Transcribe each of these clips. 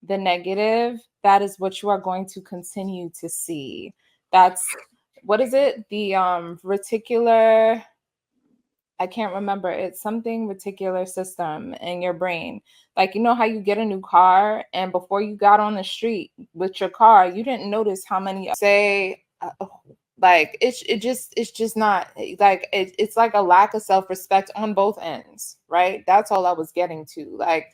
the negative, that is what you are going to continue to see. That's, what is it? The reticular, I can't remember. It's something reticular system in your brain. Like, you know how you get a new car and before you got on the street with your car, you didn't notice how many say like it's just not like it's like a lack of self-respect on both ends, right? That's all I was getting to. Like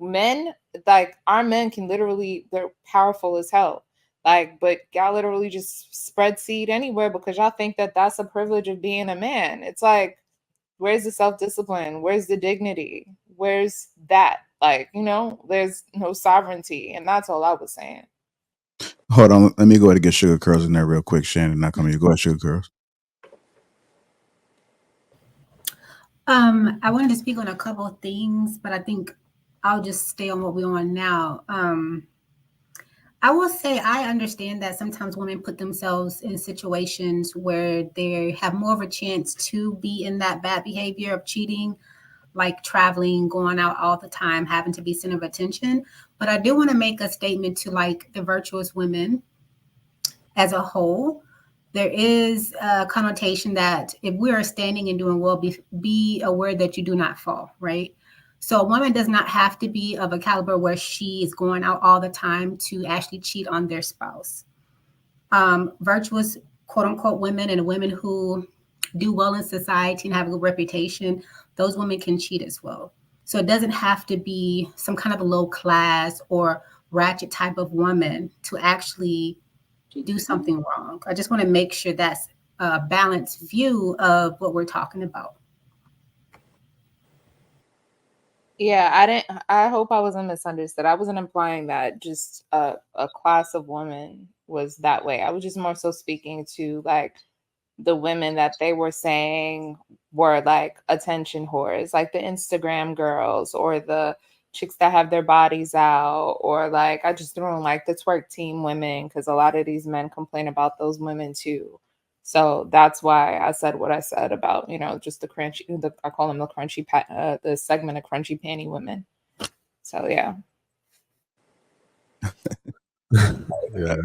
men, like our men can literally, they're powerful as hell. Like, but y'all literally just spread seed anywhere because y'all think that that's a privilege of being a man. It's like, where's the self-discipline? Where's the dignity? Where's that? Like, you know, there's no sovereignty. And that's all I was saying. Hold on. Let me go ahead and get Sugar Curls in there real quick. Shannon, not coming. Go ahead, Sugar Curls. I wanted to speak on a couple of things, but I think I'll just stay on what we're on now. I will say I understand that sometimes women put themselves in situations where they have more of a chance to be in that bad behavior of cheating, like traveling, going out all the time, having to be center of attention. But I do want to make a statement to like the virtuous women as a whole. There is a connotation that if we are standing and doing well, be aware that you do not fall, right? So a woman does not have to be of a caliber where she is going out all the time to actually cheat on their spouse. Virtuous, quote unquote, women and women who do well in society and have a good reputation, those women can cheat as well. So it doesn't have to be some kind of a low class or ratchet type of woman to actually do something wrong. I just want to make sure that's a balanced view of what we're talking about. Yeah, I hope I wasn't misunderstood. I wasn't implying that just a class of women was that way. I was just more so speaking to like the women that they were saying were like attention whores, like the Instagram girls or the chicks that have their bodies out, or like I just threw in like the twerk team women because a lot of these men complain about those women too. So that's why I said what I said about, you know, just the crunchy, I call them the crunchy, the segment of crunchy panty women. So yeah. Yeah,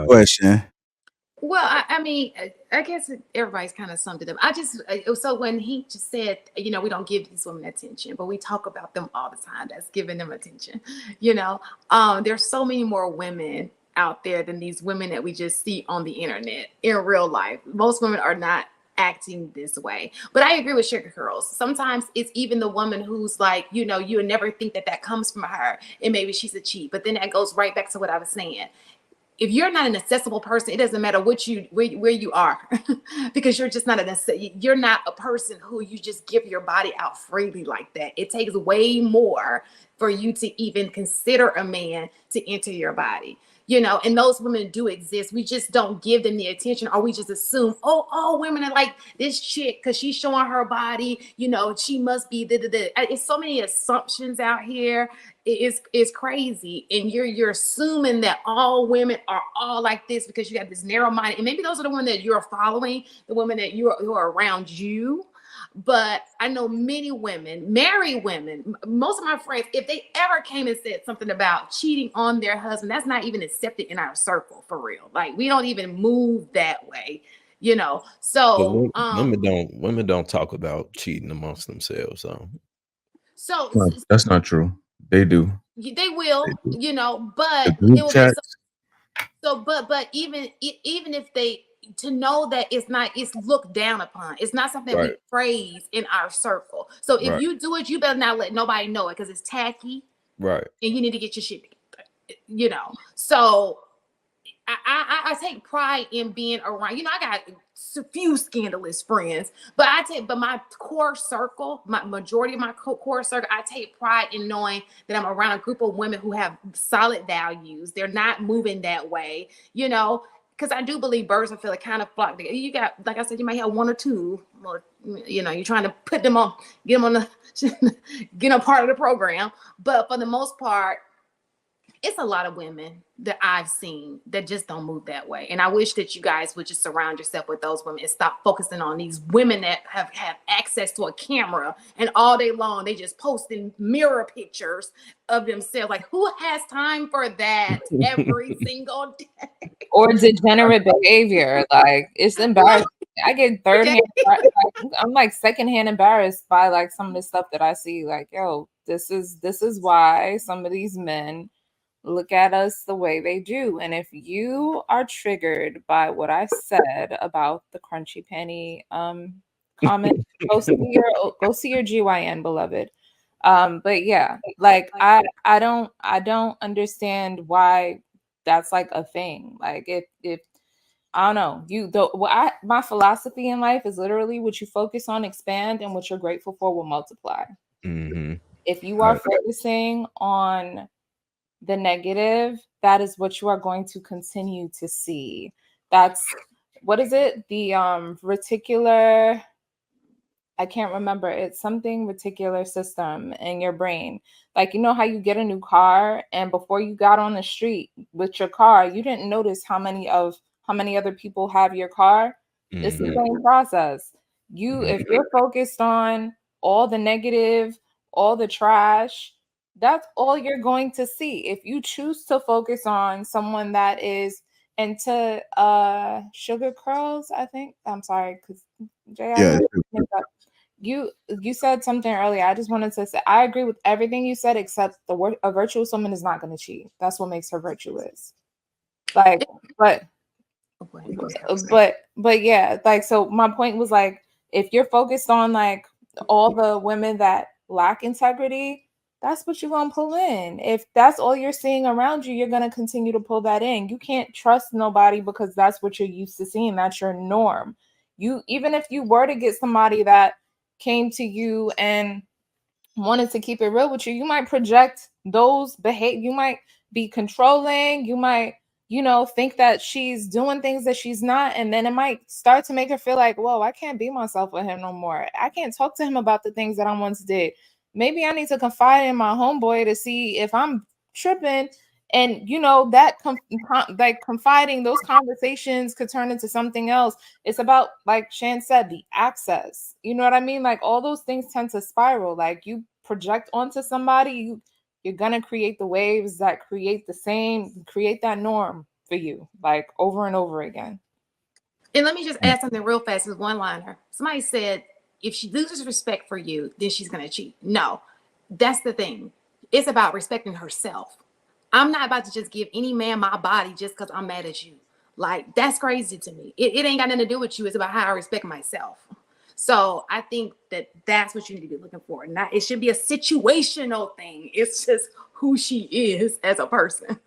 Question. Well, I mean, I guess everybody's kind of summed it up. So when he just said, you know, we don't give these women attention, but we talk about them all the time. That's giving them attention. You know, there's so many more women out there than these women that we just see on the internet in real life. Most women are not acting this way. But I agree with Sugar Curls. Sometimes it's even the woman who's like, you know, you would never think that that comes from her, and maybe she's a cheat. But then that goes right back to what I was saying. If you're not an accessible person, it doesn't matter where you are, because you're just not you're not a person who you just give your body out freely like that. It takes way more for you to even consider a man to enter your body, you know, and those women do exist. We just don't give them the attention, or we just assume, oh, all women are like this chick because she's showing her body, you know, she must be It's so many assumptions out here. It's crazy, and you're assuming that all women are all like this because you got this narrow mind, and maybe those are the women that you're following, the women that who are around you. But I know many women, married women, most of my friends, if they ever came and said something about cheating on their husband, that's not even accepted in our circle, for real. Like, we don't even move that way, you know. So women don't talk about cheating amongst themselves. So that's not true. They do. They will, you know, but The group chats. But even if they, to know that it's looked down upon. It's not something we praise in our circle. So if you do it, you better not let nobody know it, because it's tacky. Right. And you need to get your shit together, you know. So I take pride in being around, you know, I got a few scandalous friends, but my core circle, my majority of my core circle, I take pride in knowing that I'm around a group of women who have solid values. They're not moving that way, you know, because I do believe birds of a feather kind of flock together. You got, like I said, you might have one or two, or, you know, you're trying to put them on, get them on the, get them part of the program. But for the most part, it's a lot of women that I've seen that just don't move that way. And I wish that you guys would just surround yourself with those women and stop focusing on these women that have access to a camera and all day long they just posting mirror pictures of themselves. Like, who has time for that every single day? Or degenerate behavior. Like, it's embarrassing. I get third hand, like, I'm like secondhand embarrassed by like some of the stuff that I see. Like, yo, this is why some of these men look at us the way they do. And if you are triggered by what I said about the crunchy penny comment, go see your GYN, beloved. But yeah, like I don't understand why that's like a thing. Like if I don't know, my philosophy in life is literally what you focus on expand, and what you're grateful for will multiply. Mm-hmm. If you are focusing on the negative, that is what you are going to continue to see. That's what is it? The reticular, I can't remember. It's something reticular system in your brain. Like, you know how you get a new car and before you got on the street with your car, you didn't notice how many other people have your car. It's the same process. If you're focused on all the negative, all the trash, that's all you're going to see. If you choose to focus on someone that is into sugar curls, I think. I'm sorry, because Jay, I know you said something earlier. I just wanted to say I agree with everything you said, except a virtuous woman is not going to cheat. That's what makes her virtuous. Like, but yeah, like, so my point was like, if you're focused on like all the women that lack integrity, that's what you're gonna pull in. If that's all you're seeing around you, you're gonna continue to pull that in. You can't trust nobody because that's what you're used to seeing. That's your norm. Even if you were to get somebody that came to you and wanted to keep it real with you, you might project those behavior. You might be controlling. You might, think that she's doing things that she's not. And then it might start to make her feel like, whoa, I can't be myself with him no more. I can't talk to him about the things that I once did. Maybe I need to confide in my homeboy to see if I'm tripping. And that like confiding, those conversations could turn into something else. It's about, like Shan said, the access. You know what I mean? Like, all those things tend to spiral. Like, you project onto somebody, you're gonna create the waves that create that norm for you, like, over and over again. And let me just add something real fast as one liner. Somebody said, if she loses respect for you, then she's gonna cheat. No, that's the thing. It's about respecting herself. I'm not about to just give any man my body just because I'm mad at you. Like, that's crazy to me. It ain't got nothing to do with you. It's about how I respect myself. So I think that's what you need to be looking for. Not, it should be a situational thing. It's just who she is as a person.